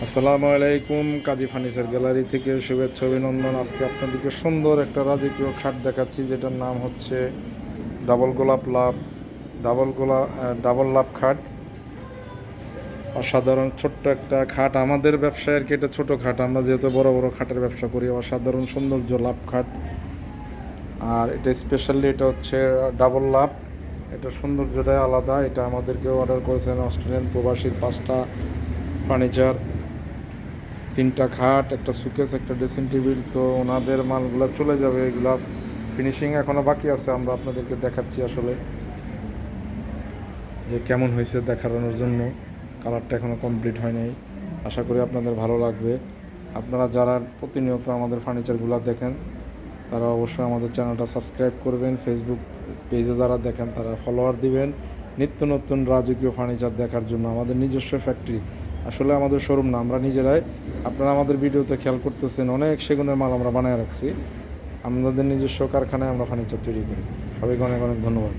আসসালামু আলাইকুম। কাজী furniture gallery থেকে শুভেচ্ছা অভিনন্দন। আজকে আপনাদেরকে সুন্দর একটা রাজকীয় খাট দেখাচ্ছি, যেটার নাম হচ্ছে ডাবল লাভ খাট। অসাধারণ ছোট্ট একটা খাট। আমাদের ব্যবসায় আর কি এটা ছোটো খাট, আমরা যেহেতু বড় বড় খাটের ব্যবসা করি। অসাধারণ সৌন্দর্য লাভ খাট। আর এটা স্পেশালি এটা হচ্ছে ডাবল লাভ। এটা সৌন্দর্যটাই আলাদা। এটা আমাদেরকে অর্ডার করেছেন অস্ট্রেলিয়ান প্রবাসীর 5টা ফার্নিচার, 3টা খাট, একটা সুকেস, একটা ড্রেসিং টেবিল। তো ওনাদের মালগুলো চলে যাবে। এগুলা ফিনিশিং এখনও বাকি আছে, আমরা আপনাদেরকে দেখাচ্ছি আসলে যে কেমন হয়েছে দেখানোর জন্য। কালারটা এখনও কমপ্লিট হয় নাই। আশা করি আপনাদের ভালো লাগবে। আপনারা যারা প্রতিনিয়ত আমাদের ফার্নিচারগুলো দেখেন তারা অবশ্যই আমাদের চ্যানেলটা সাবস্ক্রাইব করবেন। ফেসবুক পেজে যারা দেখেন তারা ফলোয়ার দিবেন নিত্য নতুন রাজকীয় ফার্নিচার দেখার জন্য। আমাদের নিজস্ব ফ্যাক্টরি, আসলে আমাদের শোরুম না, আমরা নিজেরাই। আপনারা আমাদের ভিডিওতে খেয়াল করতেছেন অনেক সেগুনের মাল আমরা বানায় রাখছি। আমাদের নিজস্ব কারখানায় আমরা ফার্নিচার তৈরি করি। সবাইকে অনেক অনেক ধন্যবাদ।